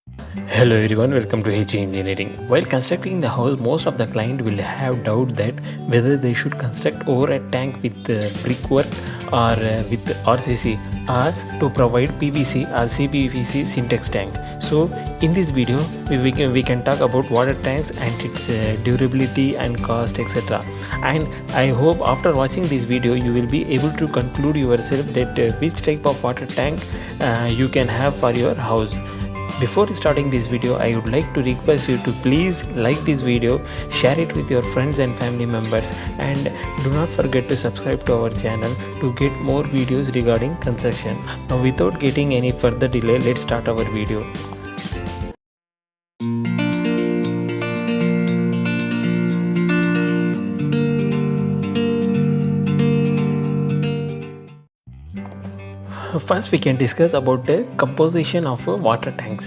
Hello everyone, welcome to HE Engineering. While constructing the house, most of the client will have doubt that whether they should construct over a tank with brickwork or with RCC or to provide PVC or CPVC syntax tank. So in this video, we can talk about water tanks and its durability and cost, etc. And I hope after watching this video, you will be able to conclude yourself that which type of water tank you can have for your house. Before starting this video, I would like to request you to please like this video, share it with your friends and family members, and do not forget to subscribe to our channel to get more videos regarding construction. Now without getting any further delay, let's start our video. First, we can discuss about the composition of water tanks.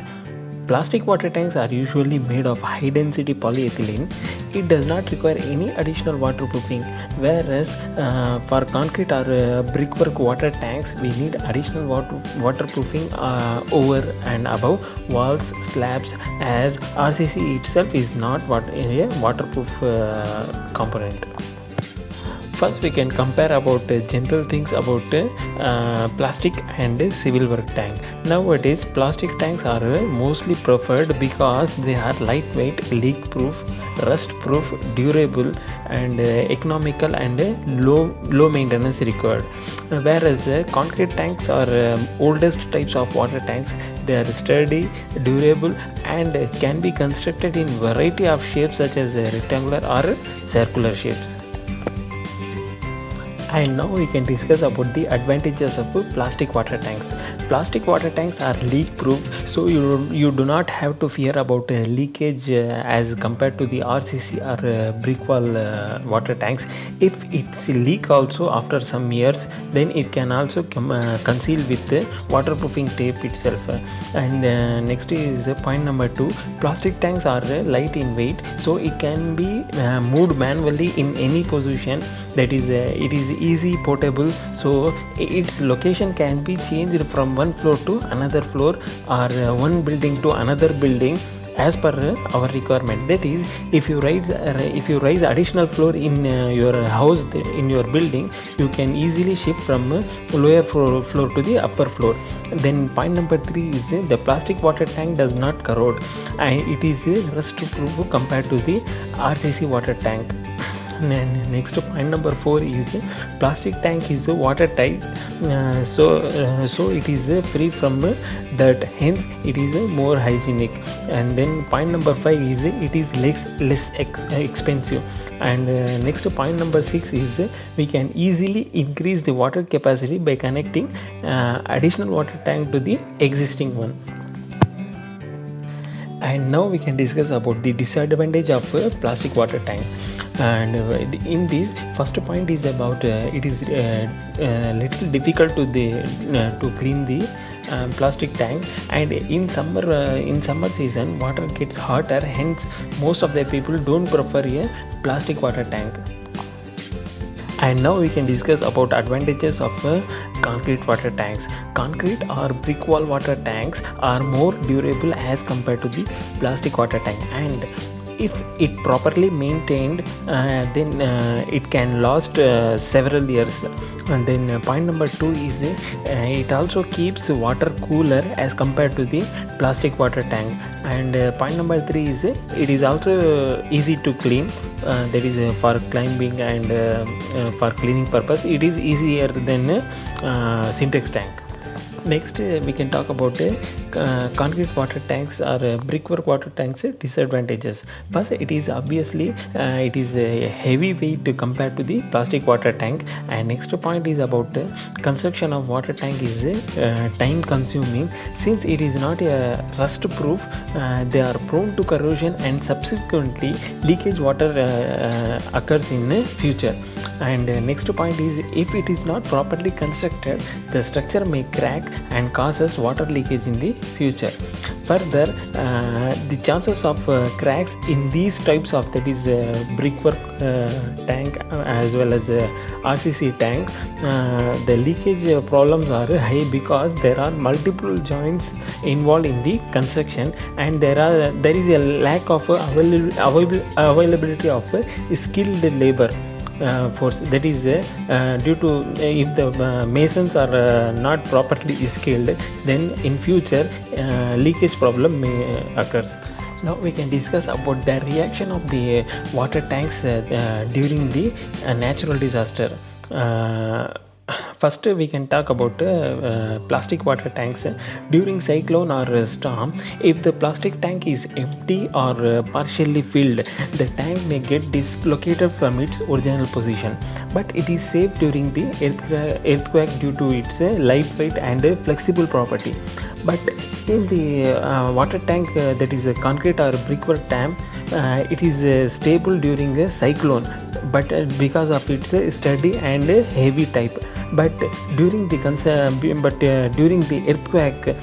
Plastic water tanks are usually made of high density polyethylene. It does not require any additional waterproofing, whereas for concrete or brickwork water tanks, we need additional waterproofing over and above walls, slabs, as RCC itself is not a waterproof component. First, we can compare about general things about plastic and civil work tank. Nowadays, plastic tanks are mostly preferred because they are lightweight, leak-proof, rust-proof, durable, and economical and low maintenance required. Whereas concrete tanks are oldest types of water tanks. They are sturdy, durable, and can be constructed in variety of shapes such as rectangular or circular shapes. And now we can discuss about the advantages of plastic water tanks. Plastic water tanks are leak proof, so you do not have to fear about leakage as compared to the RCC or brick wall water tanks. If it's leak also after some years, then it can also conceal with waterproofing tape itself. And next is point number 2. Plastic tanks are light in weight, so it can be moved manually in any position. That is it is easy portable, so its location can be changed from one floor to another floor or one building to another building as per our requirement. That is, if you raise additional floor in your house, in your building, you can easily shift from lower floor to the upper floor. Then point number 3 is the plastic water tank does not corrode, and it is rust proof compared to the RCC water tank. Next point number 4 is plastic tank is watertight, so it is free from dirt, hence it is more hygienic. And then point number 5 is it is less expensive. And next point number 6 is we can easily increase the water capacity by connecting additional water tank to the existing one. And now we can discuss about the disadvantage of plastic water tank. And in this first point is about it is little difficult to clean the plastic tank, and in summer season water gets hotter, hence most of the people don't prefer a plastic water tank. And now we can discuss about advantages of concrete water tanks. Concrete or brick wall water tanks are more durable as compared to the plastic water tank, and if it properly maintained, then it can last several years. And then point number 2 is it also keeps water cooler as compared to the plastic water tank. And point number 3 is it is also easy to clean, that is for climbing and for cleaning purpose it is easier than syntax tank. Next, we can talk about concrete water tanks or brickwork water tanks disadvantages. First, it is obviously it is a heavy weight compared to the plastic water tank. And next point is about construction of water tank is time consuming, since it is not rust proof. They are prone to corrosion and subsequently leakage water occurs in future. And next point is, if it is not properly constructed, the structure may crack and causes water leakage in the future. Further, the chances of cracks in these types of, that is brickwork tank as well as RCC tank, the leakage problems are high because there are multiple joints involved in the construction, and there is a lack of availability of skilled labor force. That is due to if the masons are not properly skilled, then in future leakage problem may occur. Now we can discuss about the reaction of the water tanks during the natural disaster. First, we can talk about plastic water tanks. During cyclone or storm, if the plastic tank is empty or partially filled, the tank may get dislocated from its original position. But it is safe during the earthquake due to its lightweight and flexible property. But in the water tank, that is a concrete or brickwork tank, it is stable during a cyclone, but because of its sturdy and heavy type. But during the earthquake,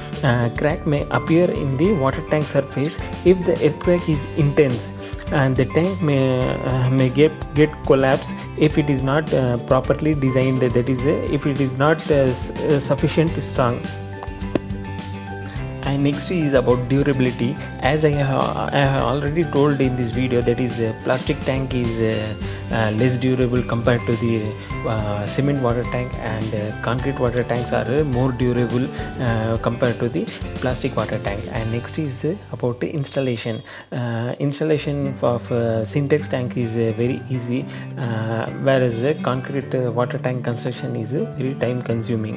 crack may appear in the water tank surface if the earthquake is intense, and the tank may get collapsed if it is not properly designed, that is if it is not sufficiently strong. And next is about durability. As I have already told in this video, that is plastic tank is less durable compared to the cement water tank, and concrete water tanks are more durable compared to the plastic water tank. And next is about installation. Installation of Syntex tank is very easy, whereas concrete water tank construction is very time consuming.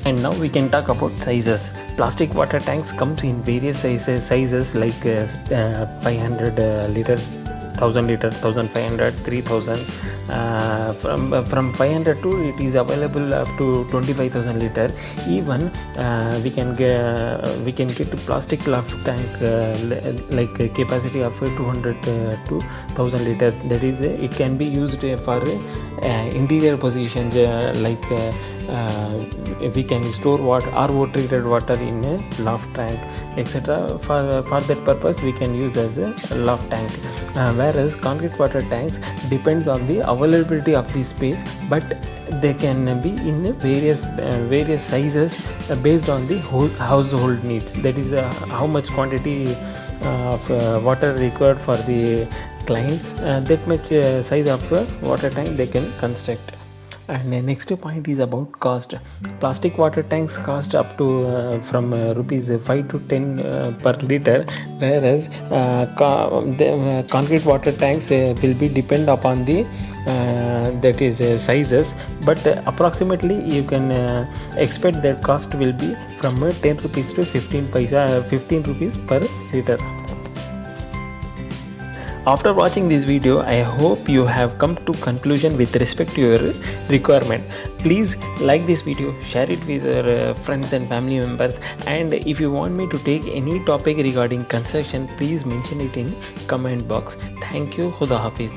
And now we can talk about sizes. Plastic water tanks comes in various sizes like 500 liters, 1000 liters, 1500, 3000. From 500 to it is available up to 25,000 liter. Even we can get plastic loft tank like capacity of 200 to 1000 liters. That is it can be used for interior positions like we can store RO treated water in a loft tank, etc. For that purpose we can use as a loft tank. Whereas concrete water tanks depends on the availability of the space, but they can be in various sizes based on the household needs. That is how much quantity of water required for the client, that much size of water tank they can construct. And the next point is about cost. Plastic water tanks cost up to from rupees 5 to 10 per liter, whereas the concrete water tanks will be depend upon the that is sizes, but approximately you can expect their cost will be from 10 rupees to 15 rupees per liter. After watching this video, I hope you have come to conclusion with respect to your requirement. Please like this video, share it with your friends and family members, and if you want me to take any topic regarding construction, please mention it in comment box. Thank you. Khuda Hafiz.